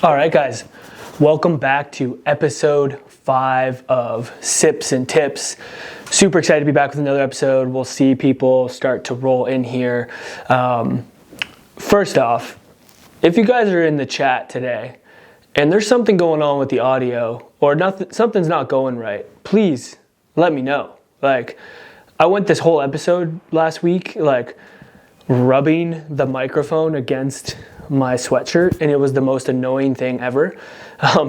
All right, guys, welcome back to episode 5 of Sips and Tips. Super excited to be back with another episode. We'll see people start to roll in here. First off, if you guys are in the chat today and there's something going on with the audio or something's not going right, please let me know. I went this whole episode last week, rubbing the microphone against my sweatshirt, and it was the most annoying thing ever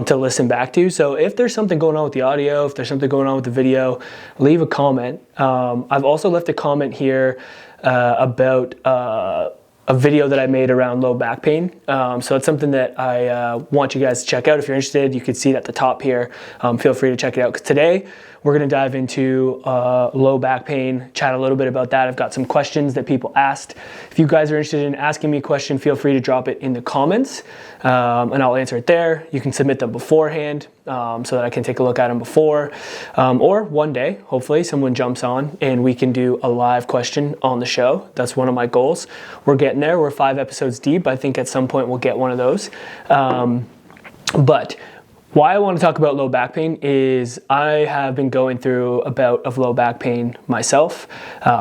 to listen back to. So if there's something going on with the audio, if there's something going on with the video, leave a comment. I've also left a comment here about a video that I made around low back pain. So it's something that I want you guys to check out. If you're interested, you can see it at the top here. Feel free to check it out, because today we're going to dive into low back pain, chat a little bit about that. I've got some questions that people asked. If you guys are interested in asking me a question, feel free to drop it in the comments, and I'll answer it there. You can submit them beforehand so that I can take a look at them before, or one day, hopefully, someone jumps on and we can do a live question on the show. That's one of my goals. We're getting there. We're 5 episodes deep. I think at some point we'll get one of those. But why I want to talk about low back pain is I have been going through a bout of low back pain myself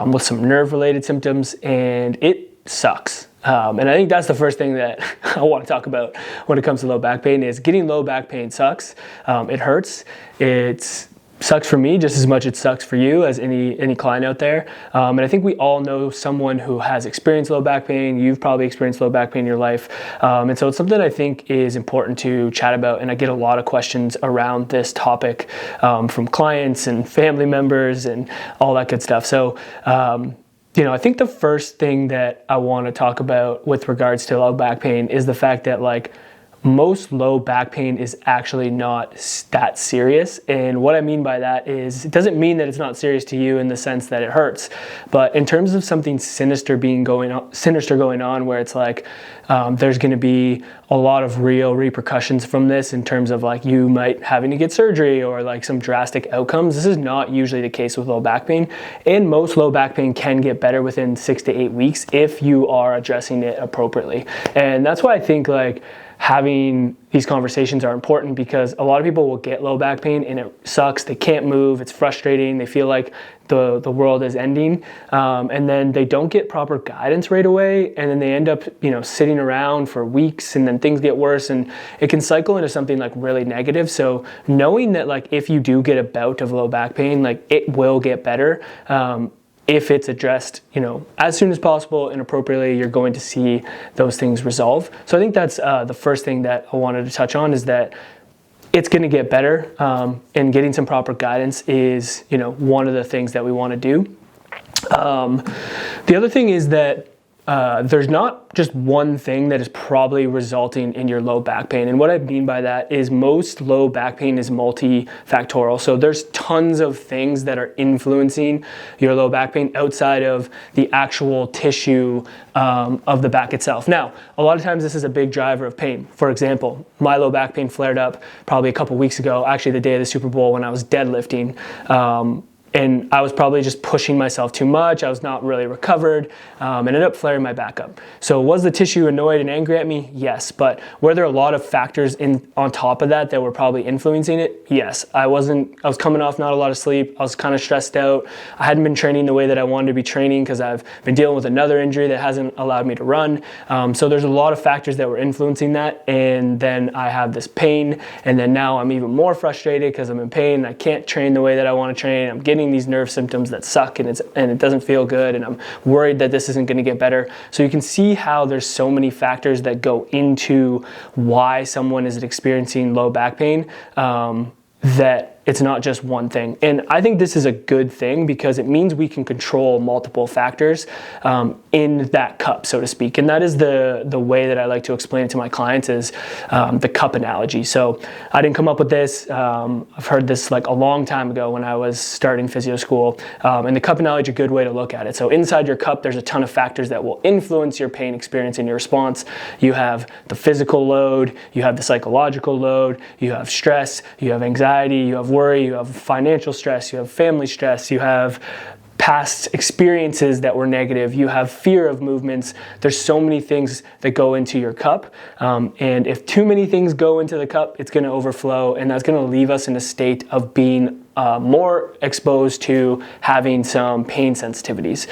with some nerve-related symptoms, and it sucks. And I think that's the first thing that I want to talk about when it comes to low back pain is getting low back pain sucks. It hurts. It sucks for me just as much it sucks for you as any client out there. And I think we all know someone who has experienced low back pain. You've probably experienced low back pain in your life. And so it's something I think is important to chat about. And I get a lot of questions around this topic from clients and family members and all that good stuff. So, I think the first thing that I want to talk about with regards to low back pain is the fact that most low back pain is actually not that serious. And what I mean by that is it doesn't mean that it's not serious to you in the sense that it hurts, but in terms of something sinister going on where it's there's going to be a lot of real repercussions from this in terms of you might having to get surgery or some drastic outcomes. This is not usually the case with low back pain, and most low back pain can get better within 6 to 8 weeks if you are addressing it appropriately. And that's why I think having these conversations are important, because a lot of people will get low back pain and it sucks. They can't move. It's frustrating. They feel like the world is ending. And then they don't get proper guidance right away. And then they end up, sitting around for weeks, and then things get worse, and it can cycle into something really negative. So knowing that if you do get a bout of low back pain, it will get better. If it's addressed, as soon as possible and appropriately, you're going to see those things resolve. So I think that's the first thing that I wanted to touch on, is that it's going to get better, and getting some proper guidance is, one of the things that we want to do. The other thing is that there's not just one thing that is probably resulting in your low back pain. And what I mean by that is most low back pain is multifactorial. So there's tons of things that are influencing your low back pain outside of the actual tissue of the back itself. Now, a lot of times this is a big driver of pain. For example, my low back pain flared up probably a couple weeks ago, actually the day of the Super Bowl when I was deadlifting. And I was probably just pushing myself too much. I was not really recovered, and ended up flaring my back up. So was the tissue annoyed and angry at me? Yes. But were there a lot of factors on top of that were probably influencing it? Yes. I was coming off not a lot of sleep. I was kind of stressed out. I hadn't been training the way that I wanted to be training because I've been dealing with another injury that hasn't allowed me to run. So there's a lot of factors that were influencing that. And then I have this pain, and then now I'm even more frustrated because I'm in pain. I can't train the way that I want to train. I'm getting these nerve symptoms that suck, and it doesn't feel good, and I'm worried that this isn't going to get better. So you can see how there's so many factors that go into why someone is experiencing low back pain, that it's not just one thing. And I think this is a good thing because it means we can control multiple factors in that cup, so to speak. And that is the way that I like to explain it to my clients is the cup analogy. So I didn't come up with this. I've heard this a long time ago when I was starting physio school. And the cup analogy is a good way to look at it. So inside your cup, there's a ton of factors that will influence your pain experience and your response. You have the physical load, you have the psychological load, you have stress, you have anxiety, you have worry, you have financial stress, you have family stress, you have past experiences that were negative, you have fear of movements. There's so many things that go into your cup, and if too many things go into the cup, it's going to overflow, and that's going to leave us in a state of being more exposed to having some pain sensitivities.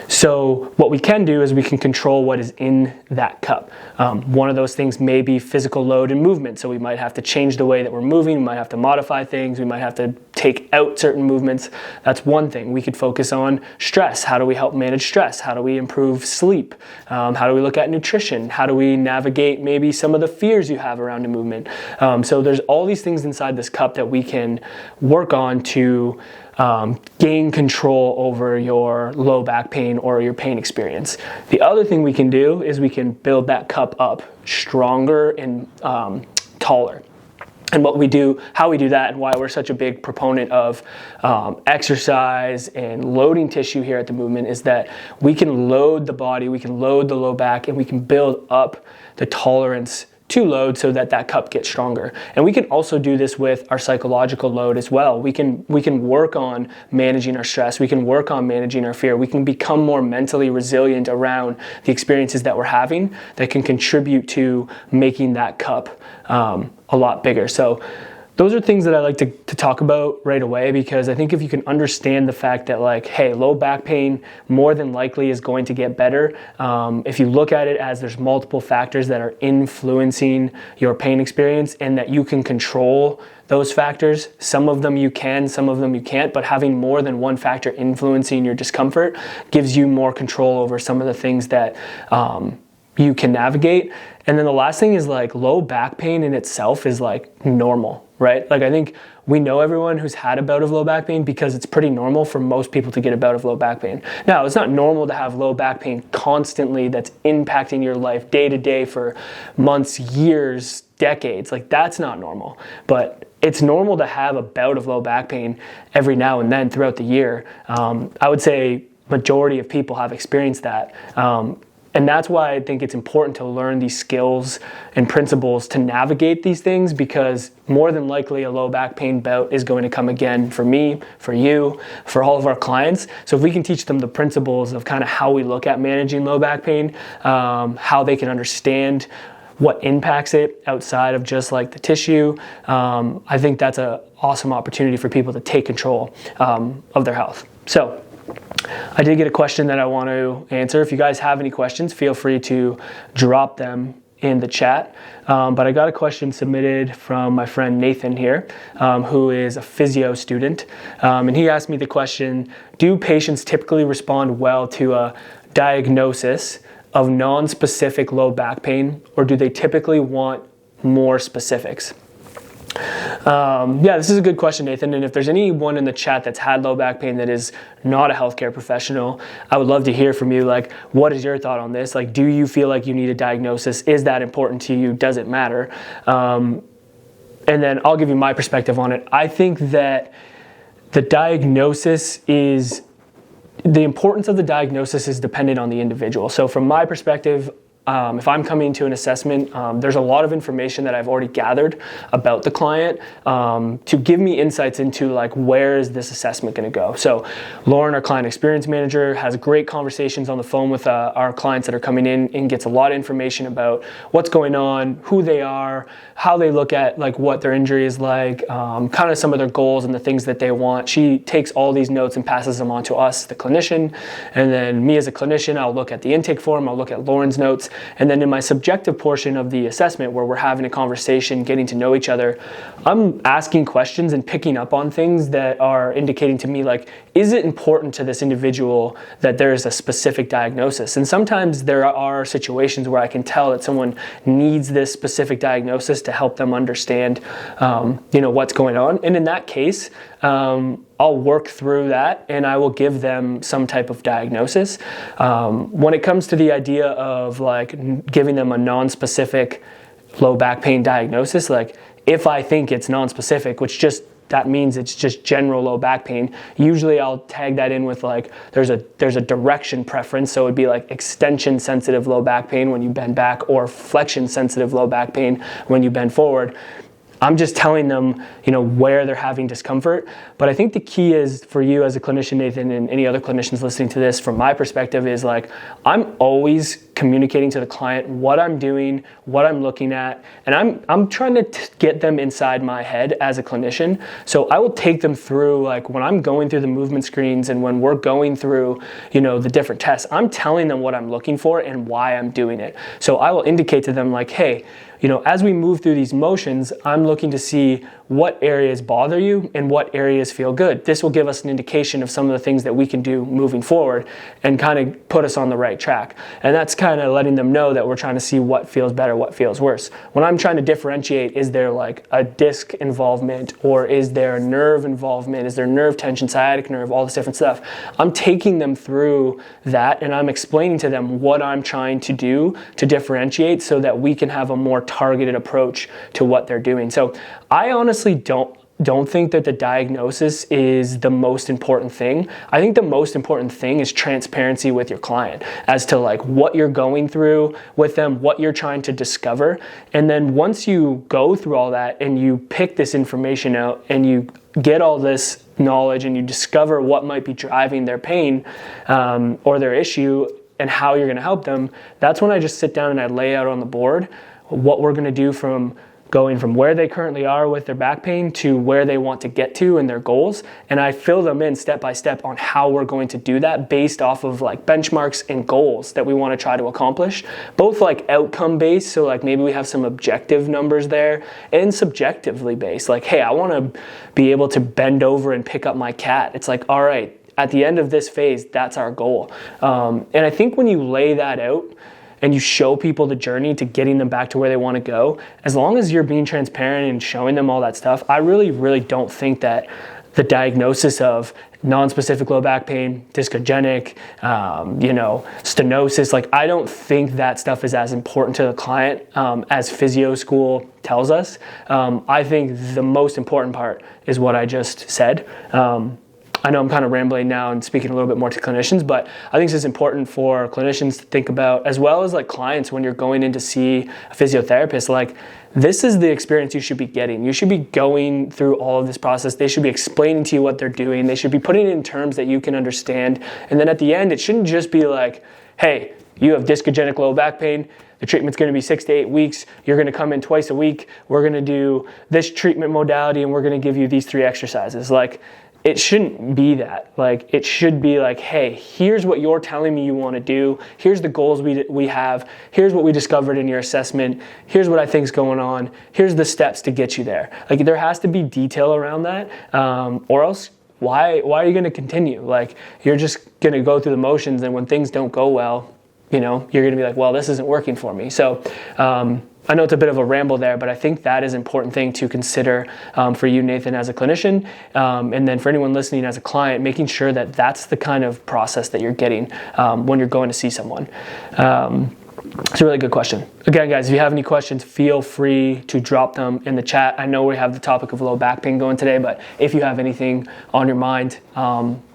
So what we can do is we can control what is in that cup. One of those things may be physical load and movement. So we might have to change the way that we're moving. We might have to modify things. We might have to take out certain movements. That's one thing. We could focus on stress. How do we help manage stress? How do we improve sleep? How do we look at nutrition? How do we navigate maybe some of the fears you have around a movement? So there's all these things inside this cup that we can work on to gain control over your low back pain or your pain experience. The other thing we can do is we can build that cup up stronger and taller. And what we do, how we do that, and why we're such a big proponent of exercise and loading tissue here at the Movement is that we can load the body, we can load the low back, and we can build up the tolerance to load so that that cup gets stronger. And we can also do this with our psychological load as well. We can work on managing our stress. We can work on managing our fear. We can become more mentally resilient around the experiences that we're having that can contribute to making that cup a lot bigger. So those are things that I like to talk about right away, because I think if you can understand the fact that, like, hey, low back pain more than likely is going to get better. If you look at it as there's multiple factors that are influencing your pain experience and that you can control those factors. Some of them you can, some of them you can't, but having more than one factor influencing your discomfort gives you more control over some of the things that you can navigate. And then the last thing is, like, low back pain in itself is like normal, right? Like, I think we know everyone who's had a bout of low back pain because it's pretty normal for most people to get a bout of low back pain. Now, it's not normal to have low back pain constantly that's impacting your life day to day for months, years, decades. Like, that's not normal. But it's normal to have a bout of low back pain every now and then throughout the year. I would say majority of people have experienced that. And that's why I think it's important to learn these skills and principles to navigate these things, because more than likely a low back pain bout is going to come again for me, for you, for all of our clients. So if we can teach them the principles of kind of how we look at managing low back pain, how they can understand what impacts it outside of just like the tissue, I think that's an awesome opportunity for people to take control of their health. So I did get a question that I want to answer. If you guys have any questions, feel free to drop them in the chat. But I got a question submitted from my friend Nathan here, who is a physio student. And he asked me the question, do patients typically respond well to a diagnosis of non-specific low back pain, or do they typically want more specifics? Yeah, this is a good question, Nathan. And if there's anyone in the chat that's had low back pain that is not a healthcare professional, I would love to hear from you. Like, what is your thought on this? Like, do you feel like you need a diagnosis? Is that important to you? Does it matter? And then I'll give you my perspective on it. I think that the importance of the diagnosis is dependent on the individual. So from my perspective, if I'm coming to an assessment, there's a lot of information that I've already gathered about the client to give me insights into, like, where is this assessment going to go. So Lauren, our client experience manager, has great conversations on the phone with our clients that are coming in and gets a lot of information about what's going on, who they are, how they look at, like, what their injury is like, kind of some of their goals and the things that they want. She takes all these notes and passes them on to us, the clinician, and then me as a clinician, I'll look at the intake form, I'll look at Lauren's notes. And then in my subjective portion of the assessment, where we're having a conversation, getting to know each other, I'm asking questions and picking up on things that are indicating to me, like, is it important to this individual that there is a specific diagnosis? And sometimes there are situations where I can tell that someone needs this specific diagnosis to help them understand, what's going on. And in that case, I'll work through that and I will give them some type of diagnosis. When it comes to the idea of, like, giving them a non-specific low back pain diagnosis, like, if I think it's non-specific, that means it's just general low back pain, usually I'll tag that in with, like, there's a direction preference. So it'd be like extension sensitive low back pain when you bend back, or flexion sensitive low back pain when you bend forward. I'm just telling them, where they're having discomfort. But I think the key is for you as a clinician, Nathan, and any other clinicians listening to this, from my perspective, is like, I'm always communicating to the client what I'm doing, what I'm looking at, and I'm trying to get them inside my head as a clinician. So I will take them through, like, when I'm going through the movement screens and when we're going through, the different tests, I'm telling them what I'm looking for and why I'm doing it. So I will indicate to them, like, hey, as we move through these motions, I'm looking to see what areas bother you and what areas feel good. This will give us an indication of some of the things that we can do moving forward and kind of put us on the right track. And that's kind of letting them know that we're trying to see what feels better, what feels worse. When I'm trying to differentiate, is there like a disc involvement, or is there a nerve involvement? Is there nerve tension, sciatic nerve, all this different stuff? I'm taking them through that, and I'm explaining to them what I'm trying to do to differentiate so that we can have a more targeted approach to what they're doing. So I honestly don't think that the diagnosis is the most important thing. I think the most important thing is transparency with your client as to like what you're going through with them, what you're trying to discover. And then once you go through all that and you pick this information out and you get all this knowledge and you discover what might be driving their pain or their issue and how you're going to help them, that's when I just sit down and I lay out on the board what we're going to do from going from where they currently are with their back pain to where they want to get to and their goals. And I fill them in step by step on how we're going to do that based off of like benchmarks and goals that we want to try to accomplish, both like outcome based. So like maybe we have some objective numbers there, and subjectively based. Like, hey, I want to be able to bend over and pick up my cat. It's like, all right, at the end of this phase, that's our goal. And I think when you lay that out, and you show people the journey to getting them back to where they want to go, as long as you're being transparent and showing them all that stuff, I really, really don't think that the diagnosis of non-specific low back pain, discogenic, stenosis, like I don't think that stuff is as important to the client as physio school tells us. I think the most important part is what I just said. I know I'm kind of rambling now and speaking a little bit more to clinicians, but I think it's important for clinicians to think about, as well as like clients when you're going in to see a physiotherapist, like this is the experience you should be getting. You should be going through all of this process. They should be explaining to you what they're doing. They should be putting it in terms that you can understand. And then at the end, it shouldn't just be like, hey, you have discogenic low back pain. The treatment's going to be 6 to 8 weeks. You're going to come in twice a week. We're going to do this treatment modality and we're going to give you these 3 exercises. Like, it shouldn't be that. Like, it should be like, hey, here's what you're telling me you want to do. Here's the goals we have. Here's what we discovered in your assessment. Here's what I think's going on. Here's the steps to get you there. Like, there has to be detail around that, or else why are you going to continue? Like, you're just going to go through the motions, and when things don't go well, you're going to be like, well, this isn't working for me. So I know it's a bit of a ramble there, but I think that is an important thing to consider for you, Nathan, as a clinician, and then for anyone listening as a client, making sure that that's the kind of process that you're getting when you're going to see someone. It's a really good question. Again, guys, if you have any questions, feel free to drop them in the chat. I know we have the topic of low back pain going today, but if you have anything on your mind,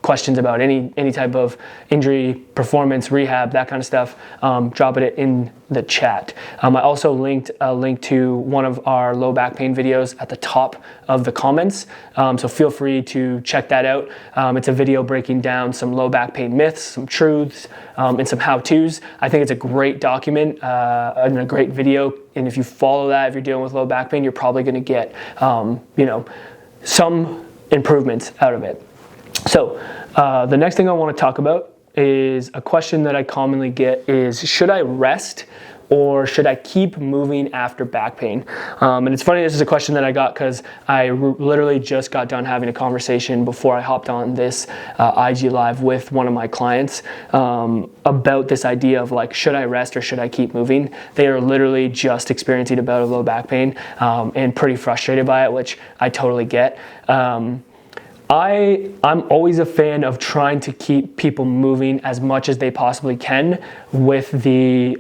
questions about any type of injury, performance, rehab, that kind of stuff, drop it in the chat. I also linked a link to one of our low back pain videos at the top of the comments, so feel free to check that out. It's a video breaking down some low back pain myths, some truths, and some how-tos. I think it's a great document and a great video, and if you follow that, if you're dealing with low back pain, you're probably going to get some improvements out of it. So the next thing I want to talk about is a question that I commonly get is, should I rest or should I keep moving after back pain? And it's funny, this is a question that I got because I literally just got done having a conversation before I hopped on this IG Live with one of my clients about this idea of like, should I rest or should I keep moving? They are literally just experiencing a bout of low back pain and pretty frustrated by it, which I totally get. I'm always a fan of trying to keep people moving as much as they possibly can with the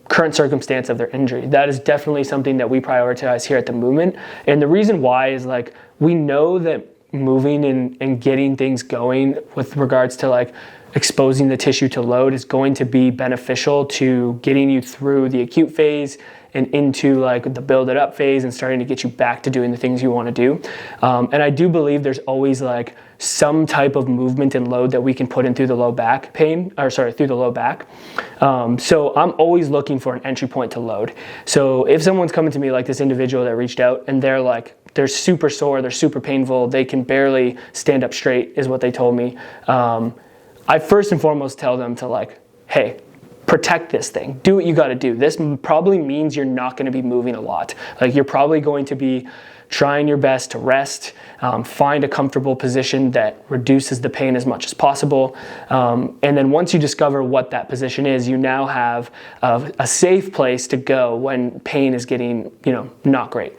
current circumstance of their injury. That is definitely something that we prioritize here at the Movement. And the reason why is like, we know that moving and getting things going with regards to like exposing the tissue to load is going to be beneficial to getting you through the acute phase and into like the build it up phase and starting to get you back to doing the things you want to do. And I do believe there's always like some type of movement and load that we can put in through the low back through the low back. So I'm always looking for an entry point to load. So if someone's coming to me like this individual that reached out and they're super sore, they're super painful, they can barely stand up straight is what they told me. I first and foremost tell them to like, hey, protect this thing. Do what you got to do. This probably means you're not going to be moving a lot. Like you're probably going to be trying your best to rest, find a comfortable position that reduces the pain as much as possible. And then once you discover what that position is, you now have a safe place to go when pain is getting, not great.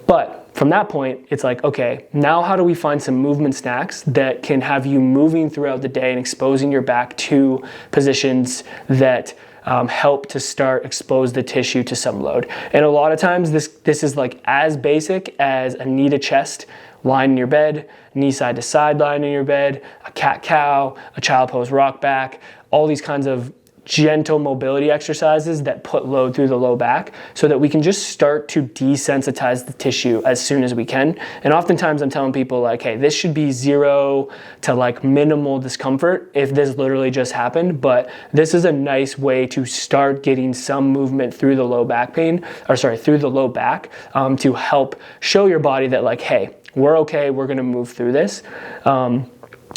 But from that point, it's like, okay, now how do we find some movement snacks that can have you moving throughout the day and exposing your back to positions that help to start expose the tissue to some load. And a lot of times this is like as basic as a knee to chest lying in your bed, knee side to side lying in your bed, a cat-cow, a child pose rock back, all these kinds of gentle mobility exercises that put load through the low back so that we can just start to desensitize the tissue as soon as we can. And oftentimes I'm telling people like, hey, this should be 0 to like minimal discomfort if this literally just happened, but this is a nice way to start getting some movement through the low back through the low back to help show your body that like, hey, we're okay, we're gonna move through this.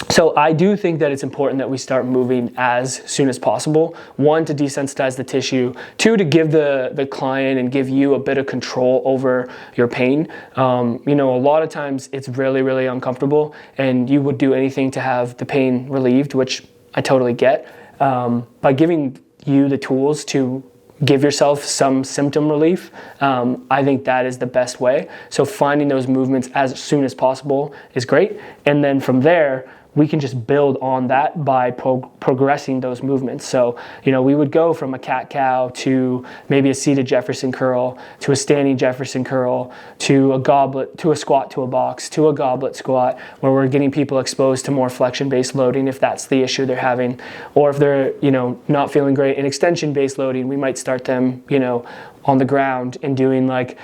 So I do think that it's important that we start moving as soon as possible. 1, to desensitize the tissue. 2, to give the client and give you a bit of control over your pain. A lot of times it's really, really uncomfortable and you would do anything to have the pain relieved, which I totally get. By giving you the tools to give yourself some symptom relief, I think that is the best way. So finding those movements as soon as possible is great. And then from there, we can just build on that by progressing those movements. So, we would go from a cat-cow to maybe a seated Jefferson curl, to a standing Jefferson curl, to a goblet, to a squat to a box, to a goblet squat, where we're getting people exposed to more flexion-based loading if that's the issue they're having. Or if they're, not feeling great in extension-based loading, we might start them, on the ground and doing like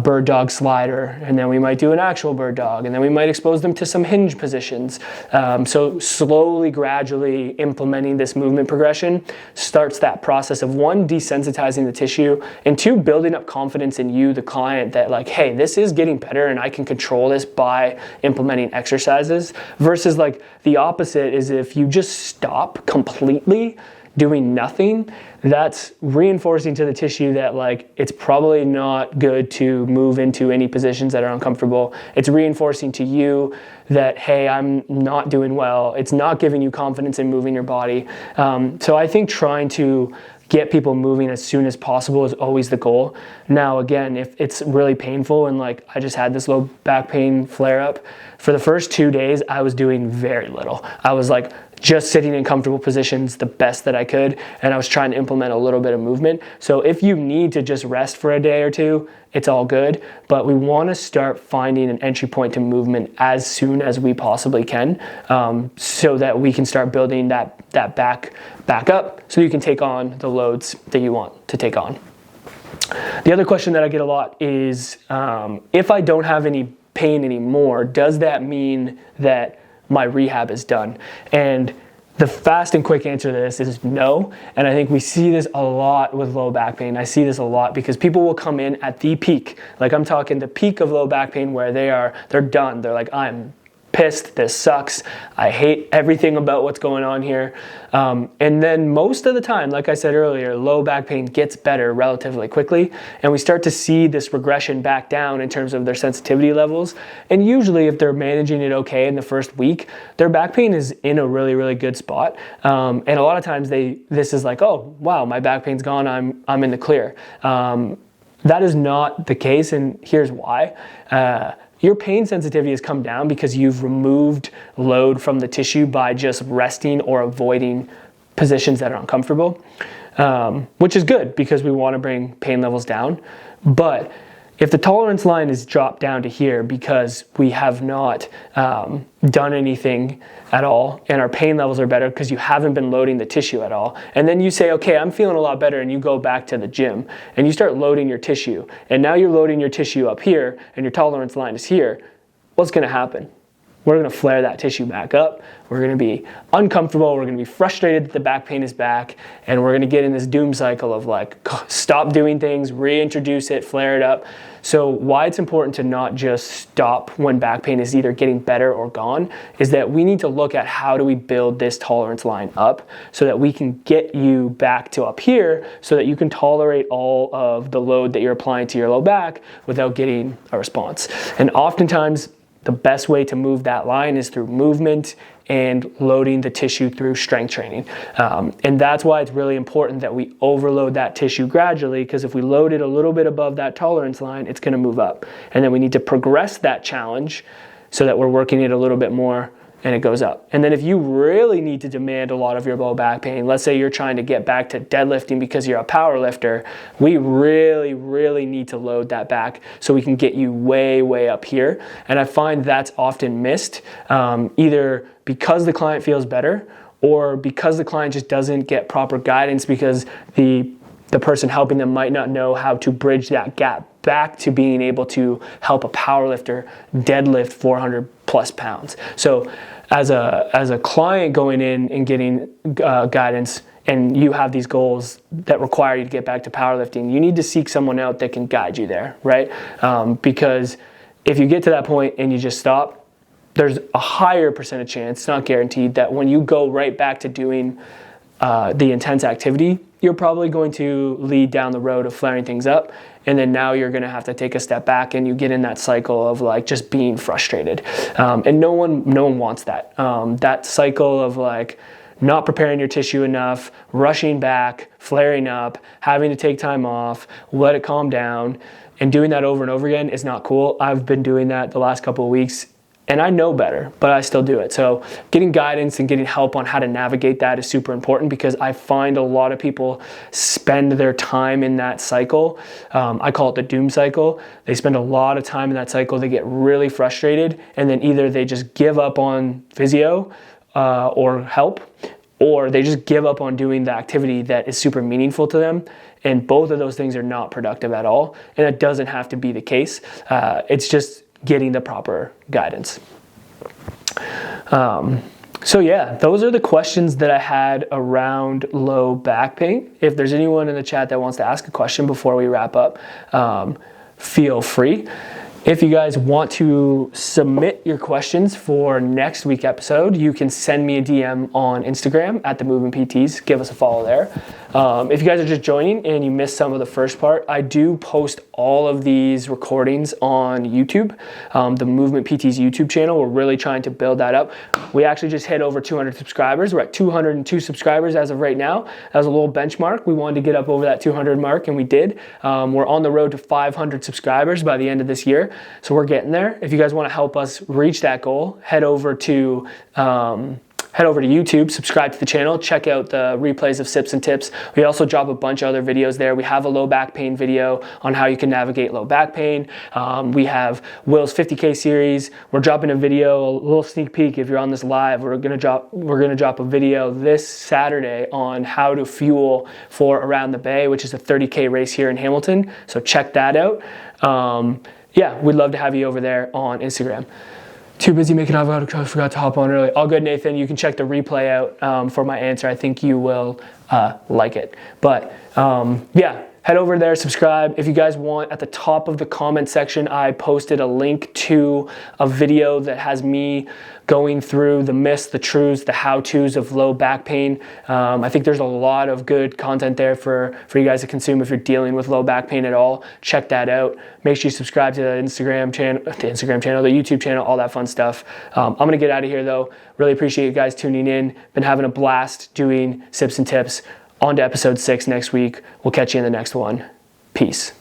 bird dog slider, and then we might do an actual bird dog, and then we might expose them to some hinge positions. So slowly, gradually implementing this movement progression starts that process of 1, desensitizing the tissue, and 2, building up confidence in you, the client, that like, hey, this is getting better and I can control this by implementing exercises, versus like the opposite is if you just stop completely doing nothing, that's reinforcing to the tissue that like it's probably not good to move into any positions that are uncomfortable. It's reinforcing to you that, hey, I'm not doing well. It's not giving you confidence in moving your body. So I think trying to get people moving as soon as possible is always the goal. Now, again, if it's really painful and like I just had this low back pain flare up, for the first 2 days, I was doing very little. I was like just sitting in comfortable positions the best that I could, and I was trying to implement a little bit of movement. So if you need to just rest for a day or 2, it's all good, but we want to start finding an entry point to movement as soon as we possibly can, so that we can start building that back up so you can take on the loads that you want to take on. The other question that I get a lot is, if I don't have any pain anymore, does that mean that my rehab is done? And the fast and quick answer to this is no. And I think we see this a lot with low back pain. I see this a lot because people will come in at the peak. Like I'm talking the peak of low back pain where they're done. They're like, I'm pissed, this sucks, I hate everything about what's going on here. And then most of the time, like I said earlier, low back pain gets better relatively quickly, and we start to see this regression back down in terms of their sensitivity levels. And usually if they're managing it okay in the first week, their back pain is in a really, really good spot. And a lot of times this is like, oh, wow, my back pain's gone, I'm in the clear. That is not the case, and here's why. Your pain sensitivity has come down because you've removed load from the tissue by just resting or avoiding positions that are uncomfortable, which is good because we want to bring pain levels down. But if the tolerance line is dropped down to here because we have not done anything at all and our pain levels are better because you haven't been loading the tissue at all, and then you say, okay, I'm feeling a lot better, and you go back to the gym and you start loading your tissue, and now you're loading your tissue up here and your tolerance line is here, what's going to happen? We're going to flare that tissue back up. We're going to be uncomfortable. We're going to be frustrated that the back pain is back. And we're going to get in this doom cycle of like, stop doing things, reintroduce it, flare it up. So why it's important to not just stop when back pain is either getting better or gone is that we need to look at how do we build this tolerance line up so that we can get you back to up here so that you can tolerate all of the load that you're applying to your low back without getting a response. And oftentimes, the best way to move that line is through movement and loading the tissue through strength training. And that's why it's really important that we overload that tissue gradually, because if we load it a little bit above that tolerance line, it's going to move up. And then we need to progress that challenge so that we're working it a little bit more and it goes up. And then if you really need to demand a lot of your low back pain, let's say you're trying to get back to deadlifting because you're a power lifter, we really, really need to load that back so we can get you way, way up here. And I find that's often missed, either because the client feels better or because the client just doesn't get proper guidance because the person helping them might not know how to bridge that gap back to being able to help a powerlifter deadlift 400 plus pounds. So as a client going in and getting guidance, and you have these goals that require you to get back to powerlifting, you need to seek someone out that can guide you there, right? Because if you get to that point and you just stop, there's a higher percentage chance, it's not guaranteed, that when you go right back to doing the intense activity, you're probably going to lead down the road of flaring things up, and then now you're going to have to take a step back and you get in that cycle of like just being frustrated, and no one wants that. That cycle of like not preparing your tissue enough, rushing back, flaring up, having to take time off, let it calm down, and doing that over and over again is not cool. I've been doing that the last couple of weeks, and I know better, but I still do it. So getting guidance and getting help on how to navigate that is super important, because I find a lot of people spend their time in that cycle. I call it the doom cycle. They spend a lot of time in that cycle. They get really frustrated, and then either they just give up on physio or help, or they just give up on doing the activity that is super meaningful to them. And both of those things are not productive at all. And it doesn't have to be the case. It's just getting the proper guidance. So yeah, those are the questions that I had around low back pain. If there's anyone in the chat that wants to ask a question before we wrap up, feel free. If you guys want to submit your questions for next week's episode, you can send me a DM on Instagram at the Movement PTs. Give us a follow there. If you guys are just joining and you missed some of the first part, I do post all of these recordings on YouTube, the Movement PTs YouTube channel. We're really trying to build that up. We actually just hit over 200 subscribers. We're at 202 subscribers as of right now. That was a little benchmark. We wanted to get up over that 200 mark, and we did. We're on the road to 500 subscribers by the end of this year. So we're getting there. If you guys want to help us reach that goal, head over to YouTube, subscribe to the channel, check out the replays of Sips and Tips. We also drop a bunch of other videos there. We have a low back pain video on how you can navigate low back pain. We have Will's 50K series. We're dropping a video, a little sneak peek if you're on this live. We're gonna drop a video this Saturday on how to fuel for Around the Bay, which is a 30K race here in Hamilton. So check that out. Yeah, we'd love to have you over there on Instagram. Too busy making avocado toast, forgot to hop on early. All good, Nathan. You can check the replay out for my answer. I think you will like it. But yeah, head over there, subscribe. If you guys want, at the top of the comment section, I posted a link to a video that has me going through the myths, the truths, the how-tos of low back pain. I think there's a lot of good content there for you guys to consume if you're dealing with low back pain at all. Check that out. Make sure you subscribe to the Instagram channel, the YouTube channel, all that fun stuff. I'm gonna get out of here though. Really appreciate you guys tuning in. Been having a blast doing Sips and Tips. On to episode 6 next week. We'll catch you in the next one. Peace.